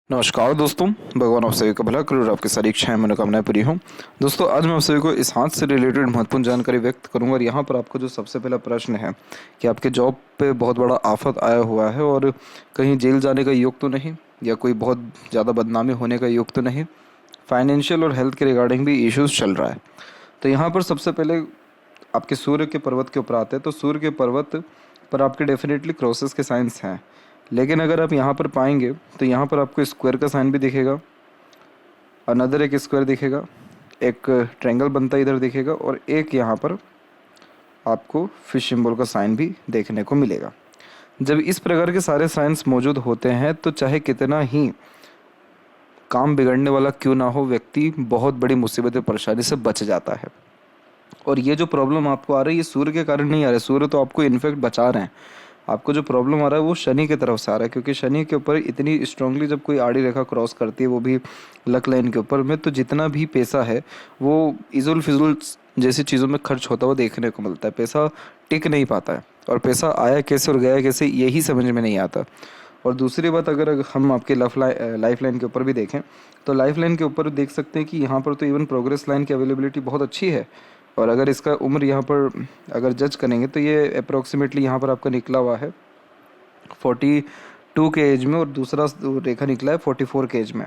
नमस्कार दोस्तों, भगवान आप सभी का भला करे और आपकी सारी इच्छाएं मनोकामनाएं पूरी हों। दोस्तों, आज मैं आप सभी को इस हाथ से रिलेटेड महत्वपूर्ण जानकारी व्यक्त करूंगा और यहाँ पर आपको जो सबसे पहला प्रश्न है कि आपके जॉब पे बहुत बड़ा आफत आया हुआ है और कहीं जेल जाने का योग तो नहीं, या कोई बहुत ज़्यादा बदनामी होने का योग तो नहीं, फाइनेंशियल और हेल्थ के रिगार्डिंग भी इश्यूज चल रहा है। तो यहाँ पर सबसे पहले आपके सूर्य के पर्वत के ऊपर आते हैं। तो सूर्य के पर्वत पर आपके डेफिनेटली क्रॉसेस के साइंस हैं, लेकिन अगर आप यहाँ पर पाएंगे तो यहाँ पर आपको स्क्वायर का साइन भी दिखेगा, अनदर एक स्क्वायर दिखेगा, एक ट्रायंगल बनता इधर दिखेगा और एक यहाँ पर आपको फिश सिंबल का साइन भी देखने को मिलेगा। जब इस प्रकार के सारे साइंस मौजूद होते हैं तो चाहे कितना ही काम बिगड़ने वाला क्यों ना हो, व्यक्ति बहुत बड़ी मुसीबत और परेशानी से बच जाता है। और ये जो प्रॉब्लम आपको आ रही है ये सूर्य के कारण नहीं आ रहा है, सूर्य तो आपको इनफेक्ट बचा रहे हैं। आपको जो प्रॉब्लम आ रहा है वो शनि की तरफ से आ रहा है, क्योंकि शनि के ऊपर इतनी स्ट्रांगली जब कोई आड़ी रेखा क्रॉस करती है, वो भी लक लाइन के ऊपर में, तो जितना भी पैसा है वो इजुल फिजुल जैसी चीज़ों में खर्च होता हुआ देखने को मिलता है। पैसा टिक नहीं पाता है और पैसा आया कैसे और गया कैसे यही समझ में नहीं आता। और दूसरी बात, अगर हम आपके लाइफ लाइन के ऊपर भी देखें तो लाइफ लाइन के ऊपर देख सकते हैं कि यहाँ पर तो इवन प्रोग्रेस लाइन की अवेलेबिलिटी बहुत अच्छी है। और अगर इसका उम्र यहाँ पर अगर जज करेंगे तो ये अप्रोक्सीमेटली यहाँ पर आपका निकला हुआ है 42 के एज में, और दूसरा रेखा निकला है 44 के एज में।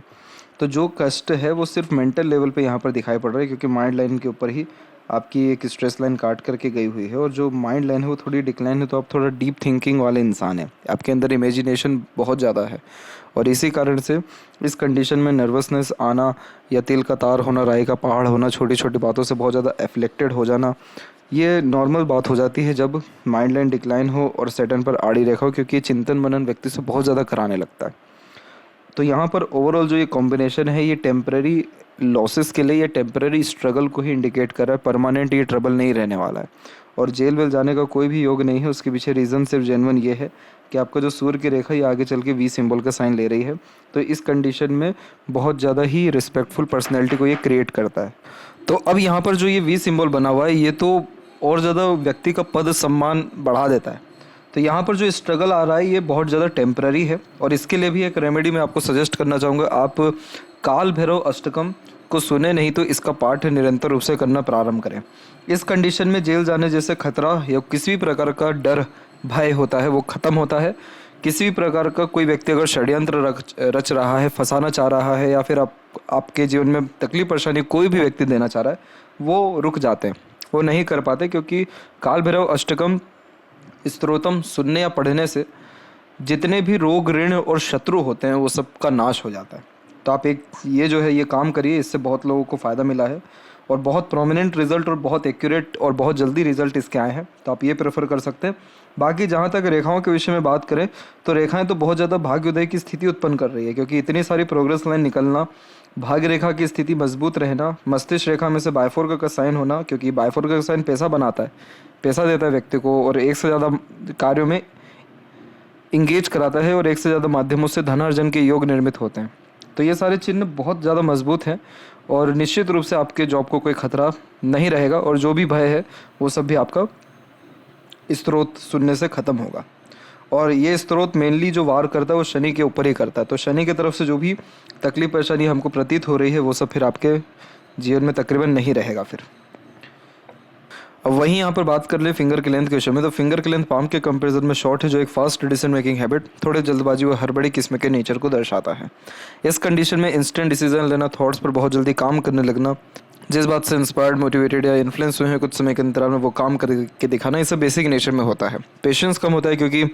तो जो कष्ट है वो सिर्फ मेंटल लेवल पे यहाँ पर दिखाई पड़ रहा है, क्योंकि माइंड लाइन के ऊपर ही आपकी एक स्ट्रेस लाइन काट करके गई हुई है, और जो माइंड लाइन है वो थोड़ी डिक्लाइन है। तो आप थोड़ा डीप थिंकिंग वाले इंसान हैं, आपके अंदर इमेजिनेशन बहुत ज़्यादा है, और इसी कारण से इस कंडीशन में नर्वसनेस आना या तिल का तार होना, राई का पहाड़ होना, छोटी छोटी बातों से बहुत ज़्यादा एफ्लेक्टेड हो जाना, ये नॉर्मल बात हो जाती है जब माइंड लाइन डिक्लाइन हो और सेटन पर आड़ी रेखा हो, क्योंकि चिंतन मनन व्यक्ति से बहुत ज़्यादा कराने लगता है। तो यहाँ पर ओवरऑल जो ये कॉम्बिनेशन है ये टेम्पररी लॉसेस के लिए या टेम्पररी स्ट्रगल को ही इंडिकेट कर रहा है, परमानेंट ये ट्रबल नहीं रहने वाला है। और जेल वेल जाने का कोई भी योग नहीं है। उसके पीछे रीज़न सिर्फ जेन्युइन ये है कि आपका जो सूर्य की रेखा ये आगे चल के वी सिंबल का साइन ले रही है, तो इस कंडीशन में बहुत ज़्यादा ही रिस्पेक्टफुल पर्सनैलिटी को ये क्रिएट करता है। तो अब यहाँ पर जो ये वी सिंबल बना हुआ है ये तो और ज़्यादा व्यक्ति का पद सम्मान बढ़ा देता है। तो यहाँ पर जो स्ट्रगल आ रहा है ये बहुत ज़्यादा टेम्पररी है, और इसके लिए भी एक रेमेडी मैं आपको सजेस्ट करना चाहूँगा। आप काल भैरव अष्टकम को सुने नहीं तो इसका पाठ निरंतर रूप से करना प्रारंभ करें। इस कंडीशन में जेल जाने जैसे खतरा या किसी भी प्रकार का डर भय होता है वो ख़त्म होता है। किसी भी प्रकार का कोई व्यक्ति अगर षड्यंत्र रच रहा है, फंसाना चाह रहा है, या फिर आपके जीवन में तकलीफ परेशानी कोई भी व्यक्ति देना चाह रहा है, वो रुक जाते हैं, वो नहीं कर पाते, क्योंकि काल भैरव अष्टकम स्तोत्रम सुनने या पढ़ने से जितने भी रोग ऋण और शत्रु होते हैं वो सब का नाश हो जाता है। तो आप एक ये जो है ये काम करिए, इससे बहुत लोगों को फ़ायदा मिला है और बहुत प्रोमिनेंट रिजल्ट और बहुत एक्यूरेट और बहुत जल्दी रिजल्ट इसके आए हैं, तो आप ये प्रेफर कर सकते हैं। बाकी जहाँ तक रेखाओं के विषय में बात करें तो रेखाएं तो बहुत ज़्यादा भाग्योदय की स्थिति उत्पन्न कर रही है, क्योंकि इतनी सारी प्रोग्रेस लाइन निकलना, भाग्य रेखा की स्थिति मजबूत रहना, मस्तिष्क रेखा में से बायफोर्क का साइन होना, क्योंकि बायफोर्क का साइन पैसा बनाता है, पैसा देता है व्यक्ति को और एक से ज़्यादा कार्यों में इंगेज कराता है, और एक से ज़्यादा माध्यमों से धनार्जन के योग निर्मित होते हैं। तो ये सारे चिन्ह बहुत ज़्यादा मजबूत हैं और निश्चित रूप से आपके जॉब को कोई खतरा नहीं रहेगा, और जो भी भय है वो सब भी आपका स्त्रोत सुनने से ख़त्म होगा। और ये स्त्रोत मेनली जो वार करता है वो शनि के ऊपर ही करता है। तो शनि की तरफ से जो भी तकलीफ परेशानी हमको प्रतीत हो रही है वो सब फिर आपके जीवन में तकरीबन नहीं रहेगा फिर। अब वहीं यहाँ पर बात कर ले फिंगर के लेंथ के विषय में, तो फिंगर के लेंथ पाम के कंपैरिजन में शॉर्ट है, जो एक फास्ट डिसीजन मेकिंग हैबिट, थोड़े जल्दबाजी व हड़बड़ी किस्म के नेचर को दर्शाता है। इस कंडीशन में इंस्टेंट डिसीजन लेना, थॉट्स पर बहुत जल्दी काम करने लगना, जिस बात से इंस्पायर्ड मोटिवेटेड या इन्फ्लुएंस हुए हैं कुछ समय के अंतराल में वो काम करके दिखाना, इससे बेसिक नेचर में होता है। पेशेंस कम होता है, क्योंकि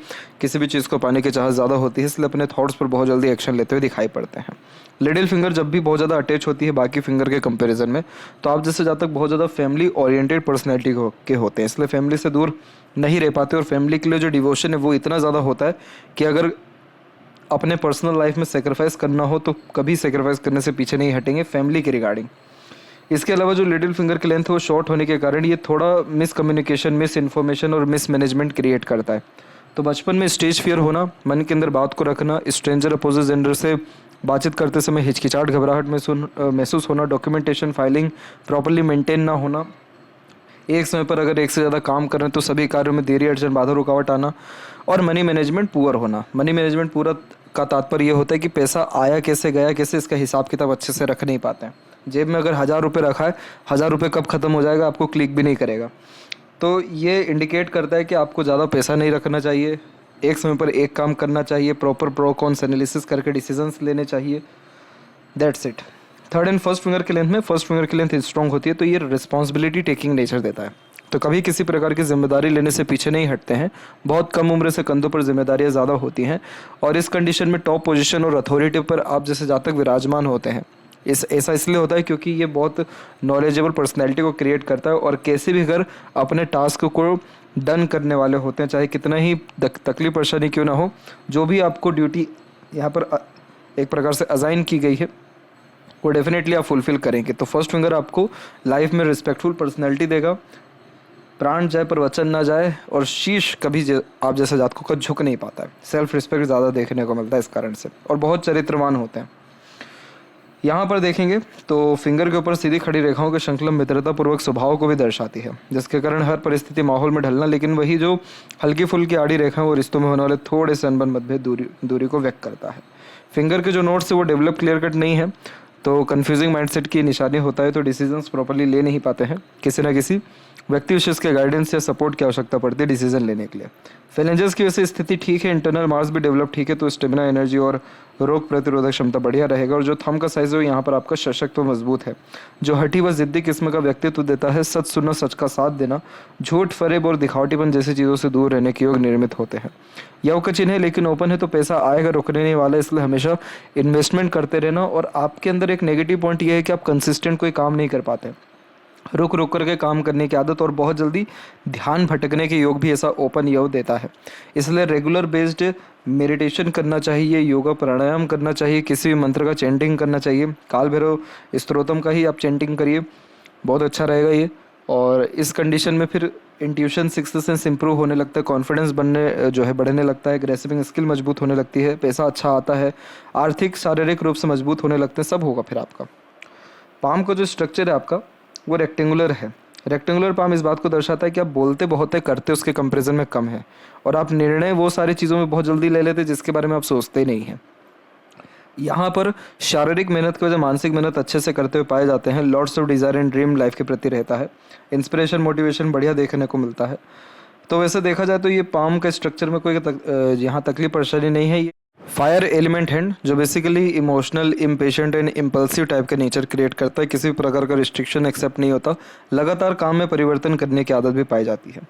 किसी भी चीज़ को पाने की चाहत ज़्यादा होती है, इसलिए अपने थॉट्स पर बहुत जल्दी एक्शन लेते हुए दिखाई पड़ते हैं। लिटिल फिंगर जब भी बहुत ज़्यादा अटैच होती है बाकी फिंगर के कंपैरिजन में, तो आप जैसे जहाँ तक बहुत ज़्यादा फैमिली ओरिएंटेड पर्सनैलिटी के होते हैं, इसलिए फैमिली से दूर नहीं रह पाते, और फैमिली के लिए जो डिवोशन है वो इतना ज़्यादा होता है कि अगर अपने पर्सनल लाइफ में सेक्रीफाइस करना हो तो कभी सेक्रीफाइस करने से पीछे नहीं हटेंगे फैमिली के रिगार्डिंग। इसके अलावा जो लिटिल फिंगर की लेंथ है वो शॉर्ट होने के कारण ये थोड़ा मिस कम्युनिकेशन, मिस इन्फॉर्मेशन और मिस मैनेजमेंट क्रिएट करता है। तो बचपन में स्टेज फियर होना, मन के अंदर बात को रखना, स्ट्रेंजर अपोजिट जेंडर से बातचीत करते समय हिचकिचाहट, घबराहट महसूस होना, डॉक्यूमेंटेशन फाइलिंग प्रॉपर्ली मेंटेन ना होना, एक समय पर अगर एक से ज़्यादा काम कर रहे हैं तो सभी कार्यों में देरी, अड़चन, बाधा, रुकावट आना, और मनी मैनेजमेंट पुअर होना। मनी मैनेजमेंट पूरा का तात्पर्य ये होता है कि पैसा आया कैसे गया कैसे, इसका हिसाब किताब अच्छे से रख नहीं पाते हैं। जेब में अगर 1000 रुपये रखा है, 1000 रुपये कब ख़त्म हो जाएगा आपको क्लिक भी नहीं करेगा। तो ये इंडिकेट करता है कि आपको ज़्यादा पैसा नहीं रखना चाहिए, एक समय पर एक काम करना चाहिए, प्रॉपर प्रो कॉन्स एनालिसिस करके डिसीजंस लेने चाहिए। That's it. Third and first finger के लेंथ में, फर्स्ट फिंगर की लेंथ स्ट्रॉन्ग होती है तो ये रिस्पॉन्सिबिलिटी टेकिंग नेचर देता है, तो कभी किसी प्रकार की जिम्मेदारी लेने से पीछे नहीं हटते हैं। बहुत कम उम्र से कंधों पर जिम्मेदारियां ज़्यादा होती हैं और इस कंडीशन में टॉप पोजीशन और अथॉरिटी पर आप जैसे जातक विराजमान होते हैं। ऐसा इसलिए होता है क्योंकि ये बहुत नॉलेजेबल पर्सनैलिटी को क्रिएट करता है और कैसे भी अगर अपने टास्क को डन करने वाले होते हैं, चाहे कितना ही तकलीफ परेशानी क्यों ना हो, जो भी आपको ड्यूटी यहाँ पर एक प्रकार से असाइन की गई है वो डेफिनेटली आप फुलफिल करेंगे। तो फर्स्ट फिंगर आपको लाइफ में रिस्पेक्टफुल पर्सनैलिटी देगा, प्राण जाए पर वचन ना जाए, और शीश कभी आप जैसे जातकों का झुक नहीं पाता है। सेल्फ रिस्पेक्ट ज़्यादा देखने को मिलता है इस कारण से, और बहुत चरित्रवान होते हैं। यहाँ पर देखेंगे तो फिंगर के ऊपर सीधी खड़ी रेखाओं के श्रृंखला मित्रता पूर्वक स्वभाव को भी दर्शाती है, जिसके कारण हर परिस्थिति माहौल में ढलना, लेकिन वही जो हल्की फुल्की आड़ी रेखा है वो रिश्तों में होने वाले थोड़े से अनबन मतभेद दूरी को व्यक्त करता है। फिंगर के जो नोट्स है वो डेवलप क्लियर कट नहीं है, तो कंफ्यूजिंग माइंडसेट की निशानी होता है, तो डिसीजंस प्रॉपर्ली ले नहीं पाते हैं, किसी न किसी व्यक्ति विशेष के गाइडेंस या सपोर्ट की आवश्यकता पड़ती है डिसीजन लेने के लिए। फैलेंजेस की वजह से स्थिति ठीक है, इंटरनल मार्स भी डेवलप ठीक है, तो स्टेमिना, एनर्जी और रोग प्रतिरोधक क्षमता बढ़िया रहेगा। और जो थंब का साइज है वो यहाँ पर आपका सशक्त व मजबूत है, जो हठी व जिद्दी किस्म का व्यक्तित्व देता है। सच सुनना, सच का साथ देना, झूठ, फरेब और दिखावटीपन जैसी चीज़ों से दूर रहने के योग निर्मित होते हैं। यव का चिन्ह है लेकिन ओपन है, तो पैसा आएगा, रुकने नहीं वाला, इसलिए हमेशा इन्वेस्टमेंट करते रहना। और आपके अंदर एक नेगेटिव पॉइंट ये है कि आप कंसिस्टेंट कोई काम नहीं कर पाते, रुक रुक करके काम करने की आदत और बहुत जल्दी ध्यान भटकने के योग भी ऐसा ओपन योग देता है। इसलिए रेगुलर बेस्ड मेडिटेशन करना चाहिए, योगा प्राणायाम करना चाहिए, किसी भी मंत्र का चैंटिंग करना चाहिए। काल भैरव स्तोत्रम का ही आप चैंटिंग करिए, बहुत अच्छा रहेगा ये। और इस कंडीशन में फिर इंट्यूशन, सिक्स्थ सेंस इंप्रूव होने लगता है, कॉन्फिडेंस बढ़ने लगता है, ग्रेसिपिंग स्किल मजबूत होने लगती है, पैसा अच्छा आता है, आर्थिक शारीरिक रूप से मजबूत होने लगते हैं, सब होगा फिर आपका। पाम का जो स्ट्रक्चर है आपका वो रेक्टेंगुलर है। रेक्टेंगुलर पाम इस बात को दर्शाता है कि आप बोलते बहुत है, करते उसके कंपैरिजन में कम है, और आप निर्णय वो सारी चीज़ों में बहुत जल्दी ले लेते हैं जिसके बारे में आप सोचते ही नहीं हैं। यहाँ पर शारीरिक मेहनत की वजह मानसिक मेहनत अच्छे से करते हुए पाए जाते हैं। Lots of desire and dream life के प्रति रहता है, इंस्पिरेशन, मोटिवेशन बढ़िया देखने को मिलता है। तो वैसे देखा जाए तो ये पाम के स्ट्रक्चर में कोई यहाँ तकलीफ परेशानी नहीं है। फायर एलिमेंट हैंड जो basically emotional, impatient and impulsive type का नेचर क्रिएट करता है, किसी भी प्रकार का रिस्ट्रिक्शन एक्सेप्ट नहीं होता, लगातार काम में परिवर्तन करने की आदत भी पाई जाती है।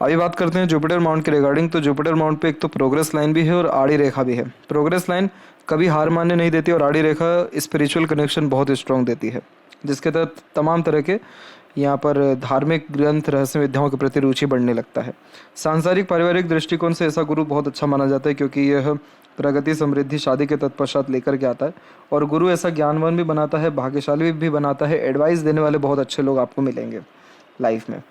अभी बात करते हैं जुपिटर माउंट के रिगार्डिंग। तो जुपिटर माउंट पे एक तो प्रोग्रेस लाइन भी है और आड़ी रेखा भी है। प्रोग्रेस लाइन कभी हार मानने नहीं देती और आड़ी रेखा स्पिरिचुअल कनेक्शन बहुत स्ट्रॉन्ग देती है, जिसके तहत तमाम तरह के यहाँ पर धार्मिक ग्रंथ, रहस्य विद्याओं के प्रति रुचि बढ़ने लगता है। सांसारिक पारिवारिक दृष्टिकोण से ऐसा गुरु बहुत अच्छा माना जाता है, क्योंकि यह प्रगति, समृद्धि, शादी के तत्पश्चात लेकर के आता है, और गुरु ऐसा ज्ञानवान भी बनाता है, भाग्यशाली भी बनाता है। एडवाइस देने वाले बहुत अच्छे लोग आपको मिलेंगे लाइफ में।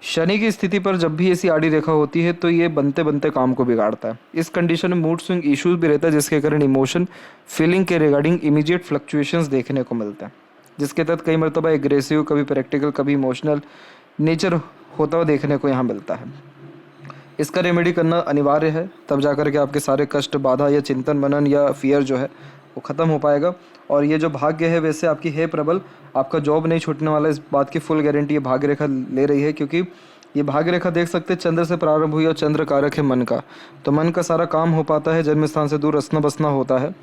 शनि की स्थिति पर जब भी ऐसी आड़ी रेखा होती है तो ये बनते बनते काम को बिगाड़ता है। इस कंडीशन में मूड स्विंग इश्यूज भी रहता है, जिसके कारण इमोशन, फीलिंग के रिगार्डिंग इमीडिएट फ्लक्चुएशंस देखने को मिलते हैं, जिसके तहत कई मरतबा एग्रेसिव, कभी प्रैक्टिकल, कभी इमोशनल नेचर होता हुआ देखने को यहाँ मिलता है। इसका रेमेडी करना अनिवार्य है, तब जाकर के आपके सारे कष्ट, बाधा या चिंतन, मनन या फियर जो है वो ख़त्म हो पाएगा। और ये जो भाग्य है वैसे आपकी है प्रबल, आपका जॉब नहीं छूटने वाला, इस बात की फुल गारंटी ये भाग्य रेखा ले रही है, क्योंकि ये भाग्य रेखा देख सकते हैं चंद्र से प्रारंभ हुई और चंद्र कारक है मन का, तो मन का सारा काम हो पाता है, जन्म स्थान से दूर असना बसना होता है,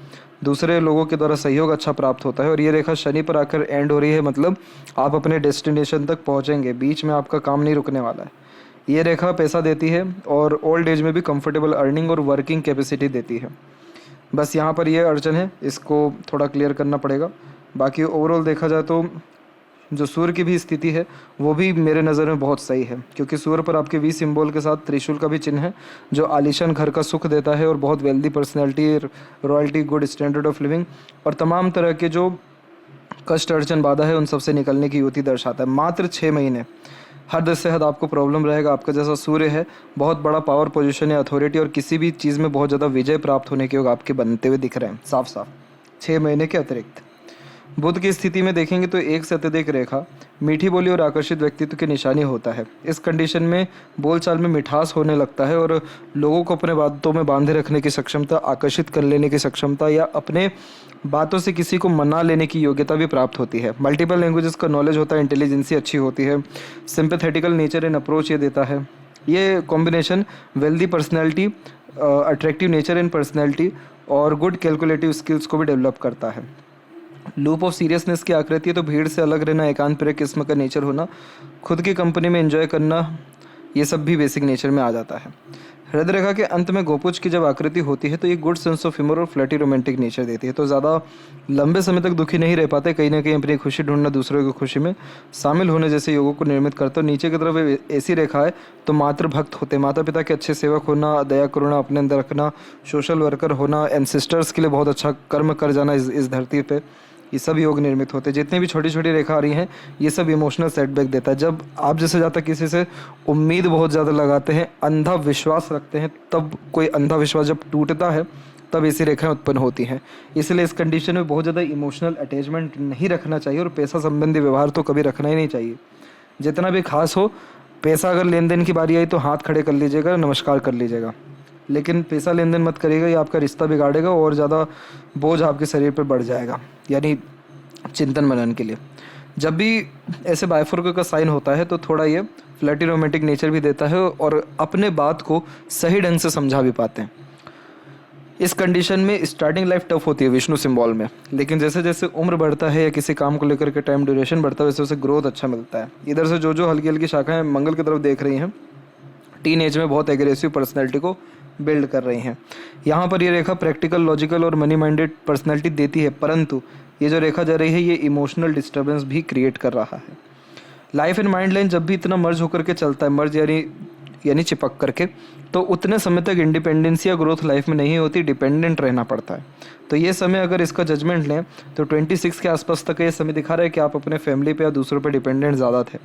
दूसरे लोगों के द्वारा सहयोग अच्छा प्राप्त होता है। और ये रेखा शनि पर आकर एंड हो रही है, मतलब आप अपने डेस्टिनेशन तक पहुँचेंगे, बीच में आपका काम नहीं रुकने वाला है। ये रेखा पैसा देती है और ओल्ड एज में भी कंफर्टेबल अर्निंग और वर्किंग कैपेसिटी देती है। बस यहाँ पर ये अड़चन है, इसको थोड़ा क्लियर करना पड़ेगा। बाकी ओवरऑल देखा जाए तो जो सूर्य की भी स्थिति है वो भी मेरे नज़र में बहुत सही है, क्योंकि सूर्य पर आपके वी सिंबल के साथ त्रिशूल का भी चिन्ह है, जो आलीशान घर का सुख देता है और बहुत wealthy personality, royalty, good standard of living और तमाम तरह के जो कष्ट, अड़चन, बाधा है उन सबसे निकलने की युति दर्शाता है। मात्र 6 महीने हद से हद आपको प्रॉब्लम रहेगा। आपका जैसा सूर्य है बहुत बड़ा पावर पोजीशन है, अथॉरिटी और किसी भी चीज़ में बहुत ज़्यादा विजय प्राप्त होने के योग आपके बनते हुए दिख रहे हैं साफ साफ 6 महीने के अतिरिक्त। बुध की स्थिति में देखेंगे तो एक से अत्यधिक रेखा मीठी बोली और आकर्षित व्यक्तित्व की निशानी होता है। इस कंडीशन में बोलचाल में मिठास होने लगता है और लोगों को अपने बातों में बांधे रखने की क्षमता, आकर्षित कर लेने की क्षमता या अपने बातों से किसी को मना लेने की योग्यता भी प्राप्त होती है। मल्टीपल लैंग्वेजेस का नॉलेज होता है, इंटेलिजेंसी अच्छी होती है, सिंपैथेटिकल नेचर एंड अप्रोच ये देता है। ये combination wealthy personality, attractive nature and personality और गुड कैलकुलेटिव स्किल्स को भी डेवलप करता है। लूप ऑफ सीरियसनेस की आकृति है तो भीड़ से अलग रहना, एकांत प्रिय किस्म का नेचर होना, खुद की कंपनी में एंजॉय करना, ये सब भी बेसिक नेचर में आ जाता है। हृदय रेखा के अंत में गोपुज की जब आकृति होती है तो ये गुड सेंस ऑफ ह्यूमर और फ्लर्टी रोमांटिक नेचर देती है। तो ज़्यादा लंबे समय तक दुखी नहीं रह पाते, कहीं ना कहीं अपनी खुशी ढूंढना, दूसरों की खुशी में शामिल होने जैसे योगों को निर्मित करते हो। नीचे की तरफ ऐसी रेखा है तो मातृभक्त होते, माता पिता के अच्छे सेवक होना, दया करुणा अपने अंदर रखना, सोशल वर्कर होना, एंसेस्टर्स के लिए बहुत अच्छा कर्म कर जाना इस धरती पे, ये सब योग निर्मित होते हैं। जितनी भी छोटी छोटी रेखा आ रही हैं ये सब इमोशनल सेटबैक देता है। जब आप जैसे ज़्यादा किसी से उम्मीद बहुत ज़्यादा लगाते हैं, अंधा विश्वास रखते हैं, तब कोई अंधा विश्वास जब टूटता है तब ऐसी रेखाएं उत्पन्न होती हैं। इसलिए इस कंडीशन में बहुत ज़्यादा इमोशनल अटैचमेंट नहीं रखना चाहिए और पैसा संबंधी व्यवहार तो कभी रखना ही नहीं चाहिए। जितना भी खास हो, पैसा अगर लेन देन की बारी आई तो हाथ खड़े कर लीजिएगा, नमस्कार कर लीजिएगा, लेकिन पैसा लेन देन मत करिएगा, ये आपका रिश्ता बिगाड़ेगा और ज़्यादा बोझ आपके शरीर पर बढ़ जाएगा। यानी चिंतन मनन के लिए जब भी ऐसे बाइफोर्को का साइन होता है तो थोड़ा ये फ्लर्टी रोमांटिक नेचर भी देता है और अपने बात को सही ढंग से समझा भी पाते हैं। इस कंडीशन में स्टार्टिंग लाइफ टफ होती है विष्णु सिंबल में, लेकिन जैसे जैसे उम्र बढ़ता है या किसी काम को लेकर के टाइम ड्यूरेशन बढ़ता है वैसे वैसे ग्रोथ अच्छा मिलता है। इधर से जो हल्की हल्की शाखाएं मंगल की तरफ देख रही हैं, टीन एज में बहुत एग्रेसिव पर्सनैलिटी को बिल्ड कर रही हैं। यहाँ पर ये रेखा प्रैक्टिकल, लॉजिकल और मनी माइंडेड पर्सनैलिटी देती है, परंतु ये जो रेखा जा रही है ये इमोशनल डिस्टर्बेंस भी क्रिएट कर रहा है। लाइफ एंड माइंड लाइन जब भी इतना मर्ज होकर के चलता है, मर्ज यानी चिपक करके, तो उतने समय तक इंडिपेंडेंस या ग्रोथ लाइफ में नहीं होती, डिपेंडेंट रहना पड़ता है। तो ये समय अगर इसका जजमेंट लें तो 26 के आसपास तक ये समय दिखा रहा है कि आप अपने फैमिली पे या दूसरों पे डिपेंडेंट ज़्यादा थे।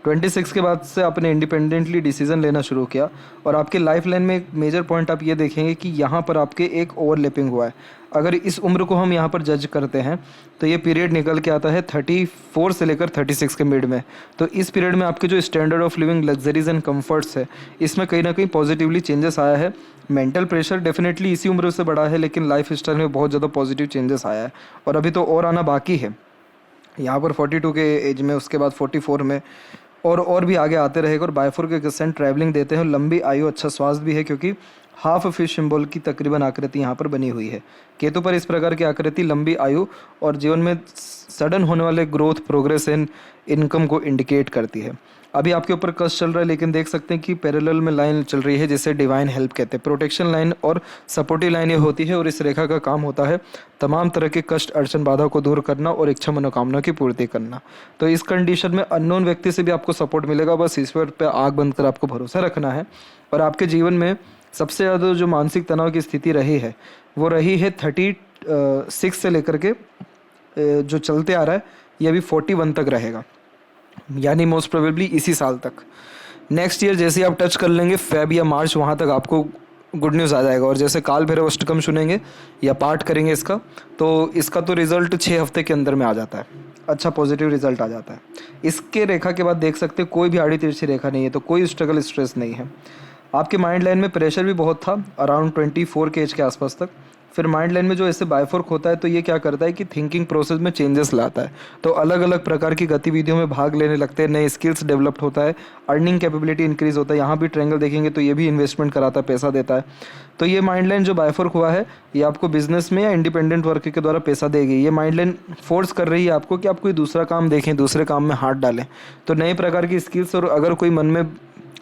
26 के बाद से आपने इंडिपेंडेंटली डिसीजन लेना शुरू किया और आपके लाइफ लाइन में एक मेजर पॉइंट आप ये देखेंगे कि यहाँ पर आपके एक ओवरलैपिंग हुआ है। अगर इस उम्र को हम यहाँ पर जज करते हैं तो ये पीरियड निकल के आता है 34 से लेकर 36 के मिड में। तो इस पीरियड में आपके जो standard of living, luxuries and comforts है, इसमें कहीं ना कहीं पॉजिटिवली चेंजेस आया है। मेंटल प्रेशर डेफिनेटली इसी उम्र से बढ़ा है, लेकिन लाइफ स्टाइल में बहुत ज़्यादा पॉजिटिव चेंजेस आया है और अभी तो और आना बाकी है। यहाँ पर 42 के एज में, उसके बाद 44 में और भी आगे आते रहेगा। और बाइफोर्को के सेंट ट्रैवलिंग देते हैं, लंबी आयु, अच्छा स्वास्थ्य भी है, क्योंकि हाफ फिश सिंबल की तकरीबन आकृति यहाँ पर बनी हुई है। केतु पर इस प्रकार की आकृति लंबी आयु और जीवन में सडन होने वाले ग्रोथ, प्रोग्रेस एंड इनकम को इंडिकेट करती है। अभी आपके ऊपर कष्ट चल रहा है, लेकिन देख सकते हैं कि पैरेलल में लाइन चल रही है जिसे डिवाइन हेल्प कहते हैं। प्रोटेक्शन लाइन और सपोर्टिव लाइन ये होती है और इस रेखा का काम होता है तमाम तरह के कष्ट, अड़चन, बाधा को दूर करना और इच्छा मनोकामना की पूर्ति करना। तो इस कंडीशन में अननोन व्यक्ति से भी आपको सपोर्ट मिलेगा, बस ईश्वर पर आँख बंद कर आपको भरोसा रखना है। और आपके जीवन में सबसे ज़्यादा जो मानसिक तनाव की स्थिति रही है वो रही है 36 से लेकर के जो चलते आ रहा है ये अभी 41 तक रहेगा, यानी मोस्ट प्रोबेबली इसी साल तक। नेक्स्ट ईयर जैसे ही आप टच कर लेंगे फेब या मार्च, वहाँ तक आपको गुड न्यूज़ आ जाएगा। और जैसे काल भैरव अष्टकम सुनेंगे या पाठ करेंगे इसका, तो इसका तो रिजल्ट 6 हफ्ते के अंदर में आ जाता है, अच्छा पॉजिटिव रिजल्ट आ जाता है। इसके रेखा के बाद देख सकते हैं कोई भी आड़ी तिरछी रेखा नहीं है, तो कोई स्ट्रगल, स्ट्रेस नहीं है। आपके माइंड लाइन में प्रेशर भी बहुत था अराउंड 24 के एज के आसपास तक। फिर माइंड लाइन में जो ऐसे बाइफोर्क होता है तो ये क्या करता है कि थिंकिंग प्रोसेस में चेंजेस लाता है, तो अलग अलग प्रकार की गतिविधियों में भाग लेने लगते हैं, नए स्किल्स डेवलप्ड होता है, अर्निंग कैपेबिलिटी इंक्रीज होता है। यहाँ भी ट्रायंगल देखेंगे तो ये भी इन्वेस्टमेंट कराता है, पैसा देता है। तो ये माइंड लाइन जो बाइफोर्क हुआ है ये आपको बिजनेस में या इंडिपेंडेंट वर्क के द्वारा पैसा देगी। ये माइंड लाइन फोर्स कर रही है आपको कि आप कोई दूसरा काम देखें, दूसरे काम में हाथ डालें, तो नए प्रकार की स्किल्स। और अगर कोई मन में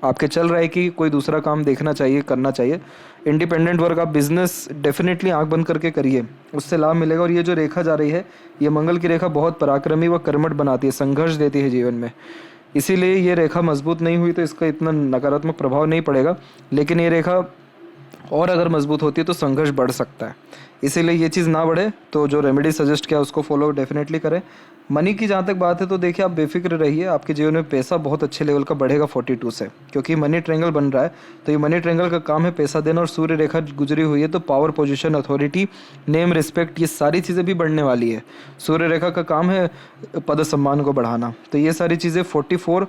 आपके चल रहा है कि कोई दूसरा काम देखना चाहिए, करना चाहिए, इंडिपेंडेंट वर्क, आप बिजनेस डेफिनेटली आंख बंद करके करिए, उससे लाभ मिलेगा। और ये जो रेखा जा रही है ये मंगल की रेखा बहुत पराक्रमी व कर्मठ बनाती है, संघर्ष देती है जीवन में। इसीलिए ये रेखा मजबूत नहीं हुई तो इसका इतना नकारात्मक प्रभाव नहीं पड़ेगा, लेकिन ये रेखा और अगर मजबूत होती है तो संघर्ष बढ़ सकता है। इसीलिए ये चीज़ ना बढ़े तो जो रेमेडी सजेस्ट किया उसको फॉलो डेफिनेटली करें। मनी की जहाँ तक बात है तो देखिए आप बेफिक्र रहिए, आपके जीवन में पैसा बहुत अच्छे लेवल का बढ़ेगा 42 से, क्योंकि मनी ट्रायंगल बन रहा है। तो ये मनी ट्रायंगल का काम है पैसा देना, और सूर्य रेखा गुजरी हुई है तो power, position, authority, name, respect, ये सारी चीज़ें भी बढ़ने वाली है। सूर्य रेखा का काम है पद सम्मान को बढ़ाना, तो ये सारी चीज़ें 44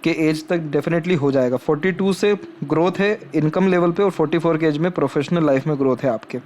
के एज तक डेफिनेटली हो जाएगा। 42 से ग्रोथ है इनकम लेवल पे, और 44 के एज में प्रोफेशनल लाइफ में ग्रोथ है आपके।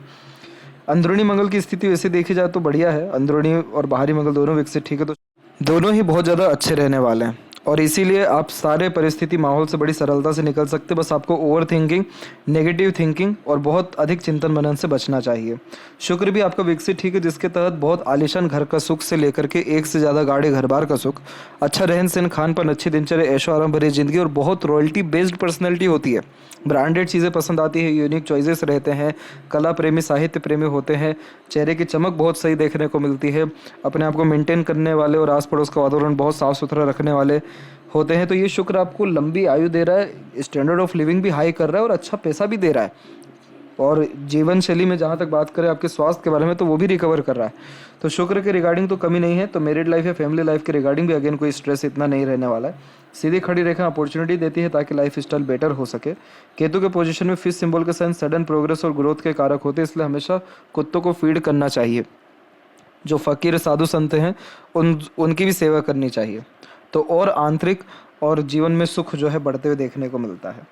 अंदरूनी मंगल की स्थिति वैसे देखी जाए तो बढ़िया है, अंदरूनी और बाहरी मंगल दोनों विकसित ठीक है, तो दोनों ही बहुत ज़्यादा अच्छे रहने वाले हैं, और इसीलिए आप सारे परिस्थिति माहौल से बड़ी सरलता से निकल सकते। बस आपको ओवर थिंकिंग, नेगेटिव थिंकिंग और बहुत अधिक चिंतन मनन से बचना चाहिए। शुक्र भी आपका विकसित ठीक है, जिसके तहत बहुत आलीशान घर का सुख से लेकर के एक से ज़्यादा गाड़ी घर बार का सुख, अच्छा रहन सहन, खान पान, अच्छी दिनचर्या, ऐशो आराम भरी जिंदगी, और बहुत रॉयल्टी बेस्ड पर्सनैलिटी होती है। ब्रांडेड चीज़ें पसंद आती है, यूनिक चॉइसेस रहते हैं, कला प्रेमी, साहित्य प्रेमी होते हैं, चेहरे की चमक बहुत सही देखने को मिलती है, अपने आप को मेंटेन करने वाले और आस पड़ोस का वातावरण बहुत साफ़ सुथरा रखने वाले होते हैं। तो ये शुक्र आपको लंबी आयु दे रहा है, स्टैंडर्ड ऑफ लिविंग भी हाई कर रहा है और अच्छा पैसा भी दे रहा है। और जीवन शैली में जहाँ तक बात करें आपके स्वास्थ्य के बारे में, तो वो भी रिकवर कर रहा है। तो शुक्र के रिगार्डिंग तो कमी नहीं है। तो मैरिड लाइफ या फैमिली लाइफ के रिगार्डिंग भी अगेन कोई स्ट्रेस इतना नहीं रहने वाला है। सीधी खड़ी रेखा अपॉर्चुनिटी देती है ताकि लाइफ स्टाइल बेटर हो सके। केतु के पोजीशन में फिश सिंबल के साथ सडन प्रोग्रेस और ग्रोथ के कारक होते हैं, इसलिए हमेशा कुत्तों को फीड करना चाहिए। जो फ़कीर साधु संत हैं उनकी भी सेवा करनी चाहिए। तो और आंतरिक और जीवन में सुख जो है बढ़ते हुए देखने को मिलता है।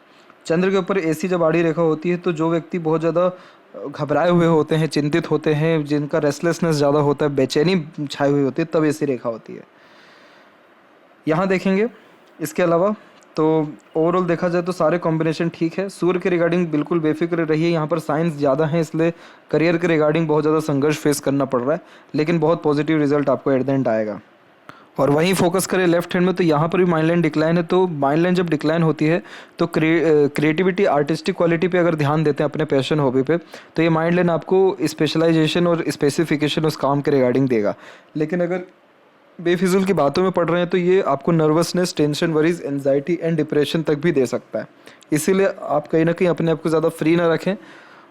चंद्र के ऊपर ऐसी जब आड़ी रेखा होती है तो जो व्यक्ति बहुत ज़्यादा घबराए हुए होते हैं, चिंतित होते हैं, जिनका रेस्टलेसनेस ज़्यादा होता है, बेचैनी छाई हुई होती है, तब ऐसी रेखा होती है। यहाँ देखेंगे इसके अलावा तो ओवरऑल देखा जाए तो सारे कॉम्बिनेशन ठीक है। सूर्य के रिगार्डिंग बिल्कुल बेफिक्र रहिए, यहाँ पर साइंस ज़्यादा है, इसलिए करियर के रिगार्डिंग बहुत ज़्यादा संघर्ष फेस करना पड़ रहा है, लेकिन बहुत पॉजिटिव रिजल्ट आपको एट द एंड आएगा। और वहीं फोकस करें लेफ्ट हैंड में, तो यहाँ पर भी माइंड लाइन डिक्लाइन है। तो माइंड लाइन जब डिक्लाइन होती है तो क्रिएटिविटी, आर्टिस्टिक क्वालिटी पे अगर ध्यान देते हैं अपने पैशन, हॉबी पे, तो ये माइंड लाइन आपको स्पेशलाइजेशन और स्पेसिफिकेशन उस काम के रिगार्डिंग देगा। लेकिन अगर बेफिजुल की बातों में पड़ रहे हैं तो ये आपको nervousness, tension, worries, anxiety and depression तक भी दे सकता है। इसीलिए आप कहीं ना कहीं अपने आप को ज़्यादा फ्री ना रखें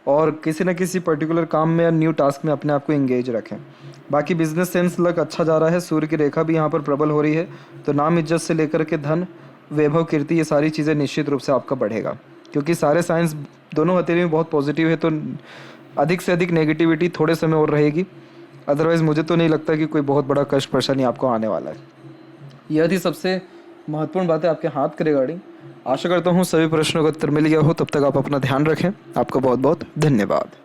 और किसी न किसी पर्टिकुलर काम में या न्यू टास्क में अपने आप को एंगेज रखें। बाकी बिजनेस सेंस लग अच्छा जा रहा है। सूर्य की रेखा भी यहाँ पर प्रबल हो रही है, तो नाम इज्जत से लेकर के धन, वैभव, कीर्ति, ये सारी चीज़ें निश्चित रूप से आपका बढ़ेगा, क्योंकि सारे साइंस दोनों हथेली में बहुत पॉजिटिव है। तो अधिक से अधिक नेगेटिविटी थोड़े समय और रहेगी, अदरवाइज़ मुझे तो नहीं लगता कि कोई बहुत बड़ा कष्ट परेशानी आपको आने वाला है। यह थी सबसे महत्वपूर्ण बातें आपके हाथ के रिगार्डिंग। आशा करता हूँ सभी प्रश्नों का उत्तर मिल गया हो। तब तक आप अपना ध्यान रखें। आपका बहुत बहुत धन्यवाद।